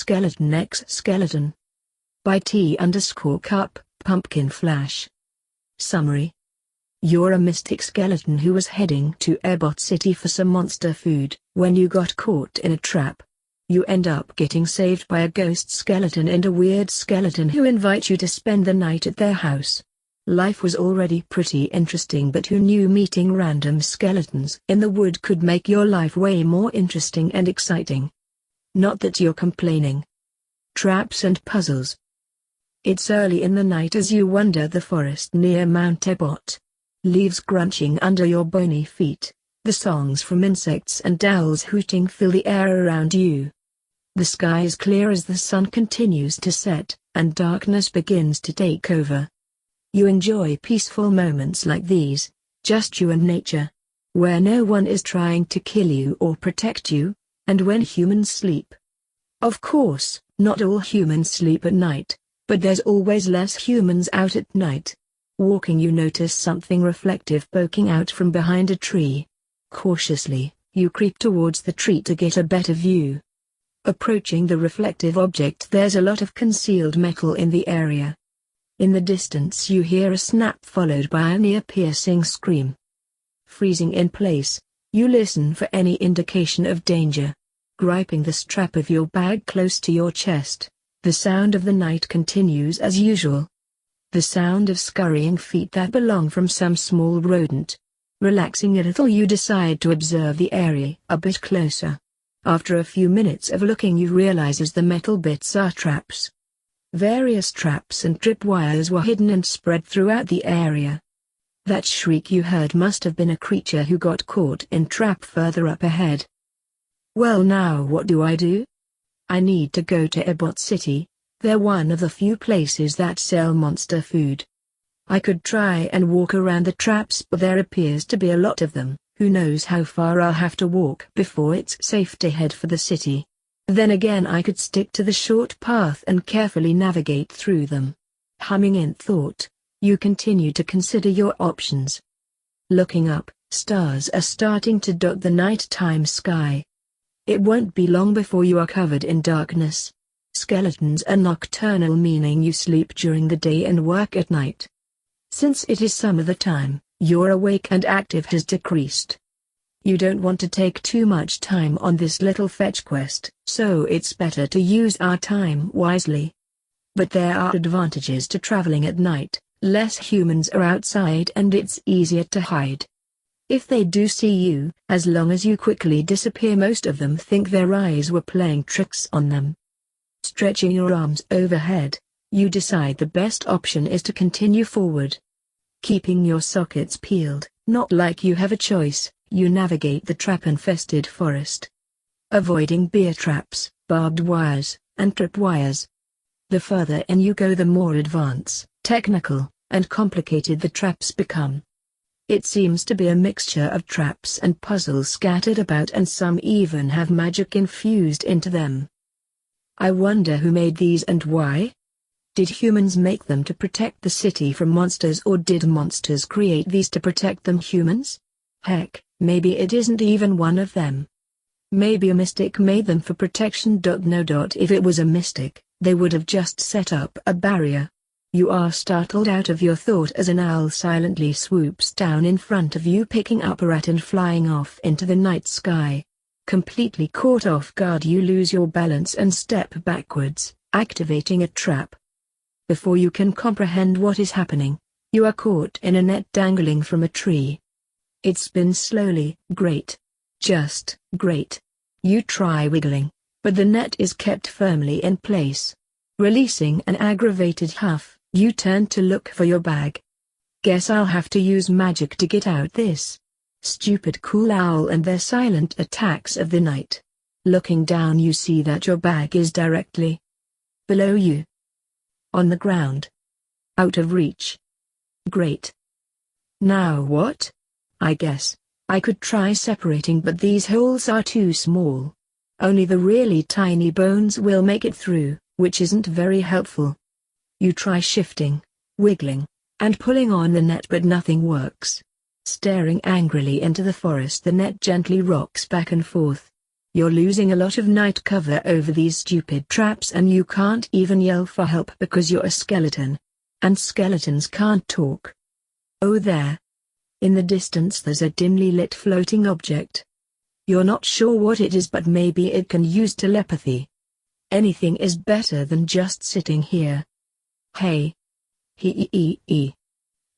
Skeleton X Skeleton. By T_Cup, PumpkinFlash. Summary. You're a mystic skeleton who was heading to Airbot City for some monster food, when you got caught in a trap. You end up getting saved by a ghost skeleton and a weird skeleton who invite you to spend the night at their house. Life was already pretty interesting, but who knew meeting random skeletons in the wood could make your life way more interesting and exciting. Not that you're complaining. Traps and puzzles. It's early in the night as you wander the forest near Mount Airbot. Leaves crunching under your bony feet, the songs from insects and owls hooting fill the air around you. The sky is clear as the sun continues to set, and darkness begins to take over. You enjoy peaceful moments like these, just you and nature. Where no one is trying to kill you or protect you, and when humans sleep. Of course, not all humans sleep at night, but there's always less humans out at night. Walking, you notice something reflective poking out from behind a tree. Cautiously, you creep towards the tree to get a better view. Approaching the reflective object, there's a lot of concealed metal in the area. In the distance you hear a snap followed by an ear-piercing scream. Freezing in place, you listen for any indication of danger. Gripping the strap of your bag close to your chest, the sound of the night continues as usual. The sound of scurrying feet that belong from some small rodent. Relaxing a little, you decide to observe the area a bit closer. After a few minutes of looking, you realize as the metal bits are traps. Various traps and tripwires were hidden and spread throughout the area. That shriek you heard must have been a creature who got caught in trap further up ahead. Well, now what do? I need to go to Airbot City. They're one of the few places that sell monster food. I could try and walk around the traps, but there appears to be a lot of them. Who knows how far I'll have to walk before it's safe to head for the city. Then again, I could stick to the short path and carefully navigate through them. Humming in thought, you continue to consider your options. Looking up, stars are starting to dot the nighttime sky. It won't be long before you are covered in darkness. Skeletons are nocturnal, meaning you sleep during the day and work at night. Since it is summer, the time you're awake and active has decreased. You don't want to take too much time on this little fetch quest, so it's better to use our time wisely. But there are advantages to traveling at night. Less humans are outside and it's easier to hide. If they do see you, as long as you quickly disappear, most of them think their eyes were playing tricks on them. Stretching your arms overhead, you decide the best option is to continue forward. Keeping your sockets peeled, not like you have a choice, you navigate the trap-infested forest. Avoiding bear traps, barbed wires, and tripwires. The further in you go, the more advanced, technical, and complicated the traps become. It seems to be a mixture of traps and puzzles scattered about, and some even have magic infused into them. I wonder who made these and why? Did humans make them to protect the city from monsters, or did monsters create these to protect them humans? Heck, maybe it isn't even one of them. Maybe a mystic made them for protection. No. If it was a mystic, they would have just set up a barrier. You are startled out of your thought as an owl silently swoops down in front of you, picking up a rat and flying off into the night sky. Completely caught off guard, you lose your balance and step backwards, activating a trap. Before you can comprehend what is happening, you are caught in a net dangling from a tree. It spins slowly. Great. Just great. You try wiggling, but the net is kept firmly in place. Releasing an aggravated huff, you turn to look for your bag. Guess I'll have to use magic to get out this. Stupid cool owl and their silent attacks of the night. Looking down, you see that your bag is directly below you. On the ground. Out of reach. Great. Now what? I guess I could try separating, but these holes are too small. Only the really tiny bones will make it through, which isn't very helpful. You try shifting, wiggling, and pulling on the net, but nothing works. Staring angrily into the forest, the net gently rocks back and forth. You're losing a lot of night cover over these stupid traps and you can't even yell for help because you're a skeleton. And skeletons can't talk. Oh there. In the distance there's a dimly lit floating object. You're not sure what it is, but maybe it can use telepathy. Anything is better than just sitting here. Hey. Hee.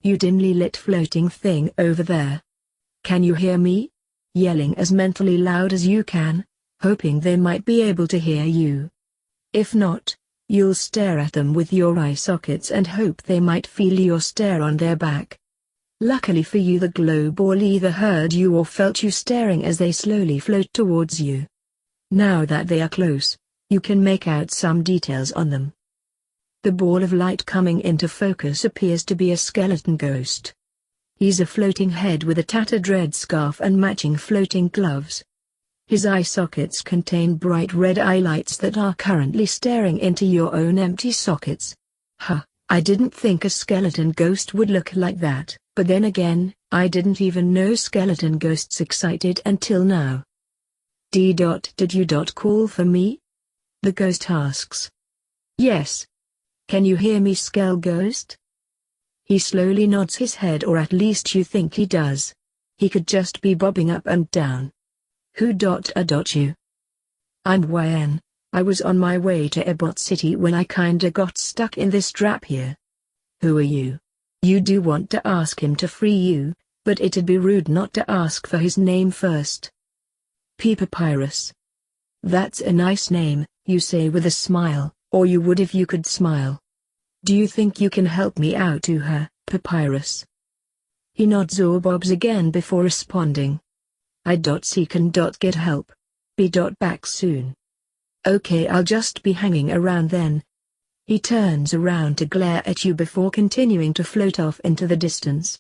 You dimly lit floating thing over there. Can you hear me? Yelling as mentally loud as you can, hoping they might be able to hear you. If not, you'll stare at them with your eye sockets and hope they might feel your stare on their back. Luckily for you, the glow ball either heard you or felt you staring as they slowly float towards you. Now that they are close, you can make out some details on them. The ball of light coming into focus appears to be a skeleton ghost. He's a floating head with a tattered red scarf and matching floating gloves. His eye sockets contain bright red eye lights that are currently staring into your own empty sockets. Huh, I didn't think a skeleton ghost would look like that, but then again, I didn't even know skeleton ghosts existed until now. Did you call for me? The ghost asks. Yes. Can you hear me, Skell Ghost? He slowly nods his head, or at least you think he does. He could just be bobbing up and down. Who you? I'm YN. I was on my way to Ebot City when I kinda got stuck in this trap here. Who are you? You do want to ask him to free you, but it'd be rude not to ask for his name first. Papyrus. That's a nice name, you say with a smile, or you would if you could smile. Do you think you can help me out to her, Papyrus? He nods or bobs again before responding. I can get help. Be back soon. Okay, I'll just be hanging around then. He turns around to glare at you before continuing to float off into the distance.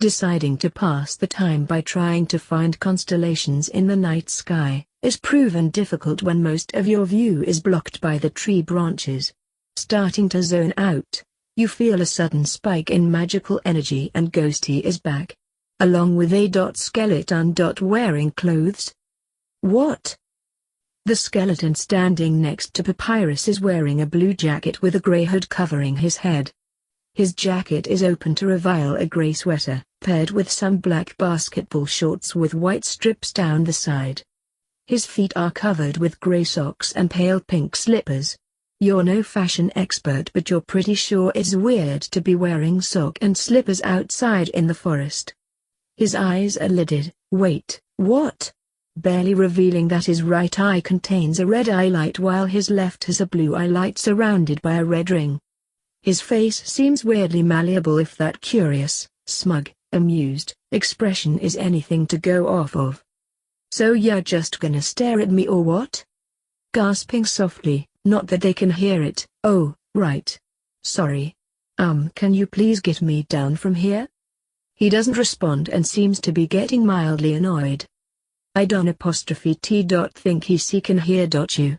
Deciding to pass the time by trying to find constellations in the night sky is proven difficult when most of your view is blocked by the tree branches. Starting to zone out, you feel a sudden spike in magical energy and Ghosty is back. Along with a skeleton wearing clothes. What? The skeleton standing next to Papyrus is wearing a blue jacket with a grey hood covering his head. His jacket is open to reveal a grey sweater, paired with some black basketball shorts with white strips down the side. His feet are covered with grey socks and pale pink slippers. You're no fashion expert, but you're pretty sure it's weird to be wearing sock and slippers outside in the forest. His eyes are lidded. Wait, what? Barely revealing that his right eye contains a red eye light while his left has a blue eye light surrounded by a red ring. His face seems weirdly malleable, if that curious, smug, amused expression is anything to go off of. So you're just gonna stare at me or what? Gasping softly, not that they can hear it. Oh, right. Sorry. Can you please get me down from here? He doesn't respond and seems to be getting mildly annoyed. I don't think he can hear you.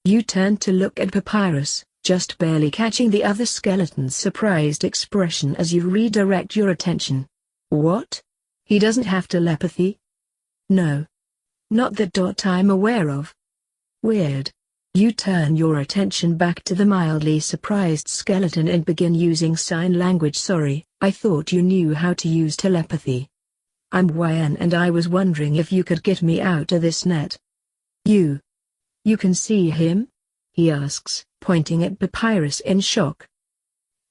You turn to look at Papyrus, just barely catching the other skeleton's surprised expression as you redirect your attention. What? He doesn't have telepathy? No. Not that I'm aware of. Weird. You turn your attention back to the mildly surprised skeleton and begin using sign language. Sorry, I thought you knew how to use telepathy. I'm YN and I was wondering if you could get me out of this net. You can see him? He asks, pointing at Papyrus in shock.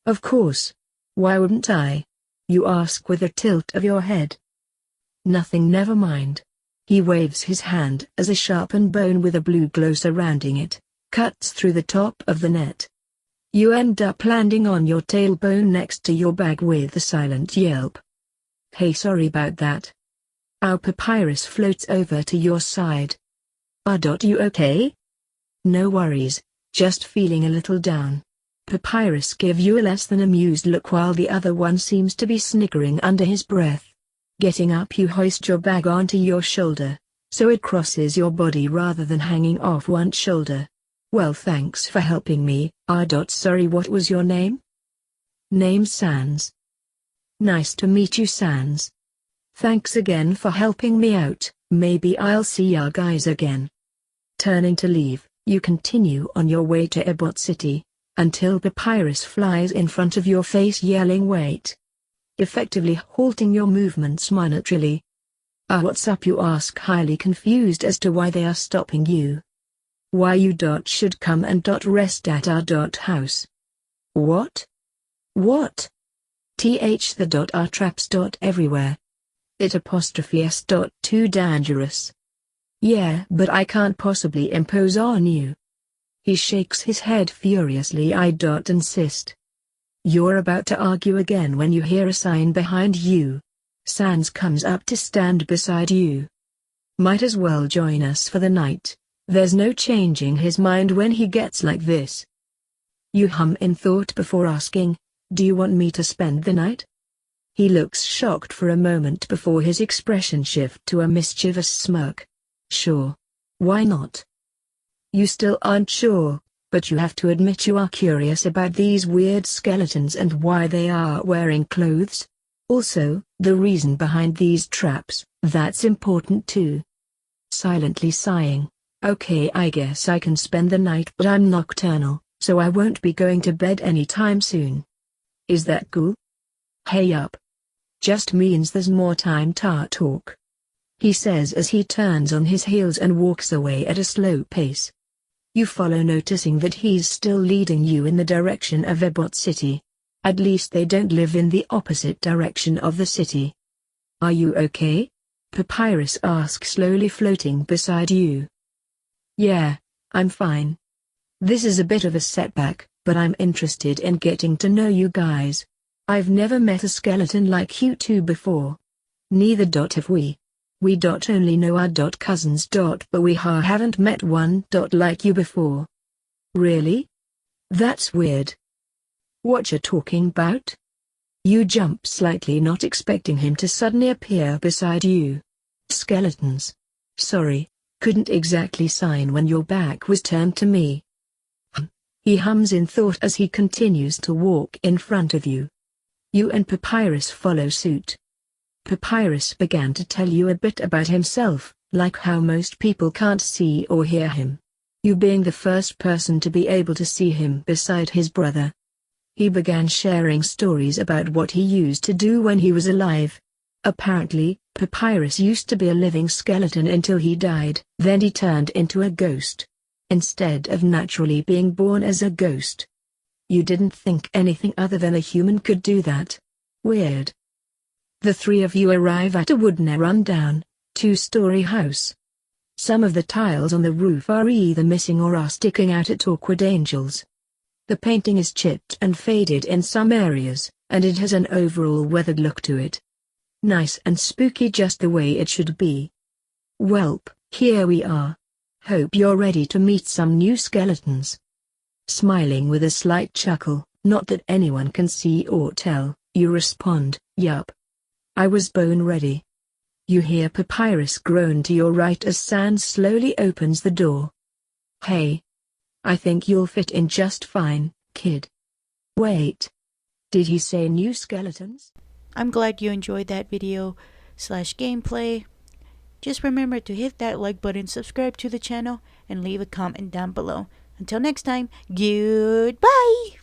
Of course. Why wouldn't I? You ask with a tilt of your head. Nothing, never mind. He waves his hand as a sharpened bone with a blue glow surrounding it cuts through the top of the net. You end up landing on your tailbone next to your bag with a silent yelp. Hey, sorry about that. Our Papyrus floats over to your side. You okay? No worries, just feeling a little down. Papyrus give you a less than amused look while the other one seems to be snickering under his breath. Getting up, you hoist your bag onto your shoulder, so it crosses your body rather than hanging off one shoulder. Well, thanks for helping me. Sorry, what was your name? Name Sans. Nice to meet you, Sans. Thanks again for helping me out. Maybe I'll see ya guys again. Turning to leave, you continue on your way to Ebot City, until Papyrus flies in front of your face yelling wait, effectively halting your movements monetarily. What's up, you ask, highly confused as to why they are stopping you. Why you should come and rest at our house. What? What? The are traps everywhere. It s. Too dangerous. Yeah, but I can't possibly impose on you. He shakes his head furiously. I insist. You're about to argue again when you hear a sign behind you. Sans comes up to stand beside you. Might as well join us for the night. There's no changing his mind when he gets like this. You hum in thought before asking, do you want me to spend the night? He looks shocked for a moment before his expression shifts to a mischievous smirk. Sure. Why not? You still aren't sure, but you have to admit you are curious about these weird skeletons and why they are wearing clothes. Also, the reason behind these traps, that's important too. Silently sighing, okay, I guess I can spend the night, but I'm nocturnal, so I won't be going to bed anytime soon. Is that cool? Hey up. Just means there's more time to talk. He says as he turns on his heels and walks away at a slow pace. You follow, noticing that he's still leading you in the direction of Ebot City. At least they don't live in the opposite direction of the city. Are you okay? Papyrus asks, slowly floating beside you. Yeah, I'm fine. This is a bit of a setback, but I'm interested in getting to know you guys. I've never met a skeleton like you two before. Neither have we. We only know our cousins but we haven't met one like you before. Really? That's weird. What you talking about? You jump slightly, not expecting him to suddenly appear beside you. Skeletons. Sorry, couldn't exactly sign when your back was turned to me. He hums in thought as he continues to walk in front of you. You and Papyrus follow suit. Papyrus began to tell you a bit about himself, like how most people can't see or hear him. You being the first person to be able to see him beside his brother. He began sharing stories about what he used to do when he was alive. Apparently, Papyrus used to be a living skeleton until he died. Then he turned into a ghost. Instead of naturally being born as a ghost. You didn't think anything other than a human could do that. Weird. The three of you arrive at a wooden rundown, two-story house. Some of the tiles on the roof are either missing or are sticking out at awkward angles. The painting is chipped and faded in some areas, and it has an overall weathered look to it. Nice and spooky, just the way it should be. Welp, here we are. Hope you're ready to meet some new skeletons. Smiling with a slight chuckle, not that anyone can see or tell, you respond, yup. I was bone ready. You hear Papyrus groan to your right as Sans slowly opens the door. Hey. I think you'll fit in just fine, kid. Wait. Did he say new skeletons? I'm glad you enjoyed that video/gameplay. Just remember to hit that like button, subscribe to the channel, and leave a comment down below. Until next time, goodbye!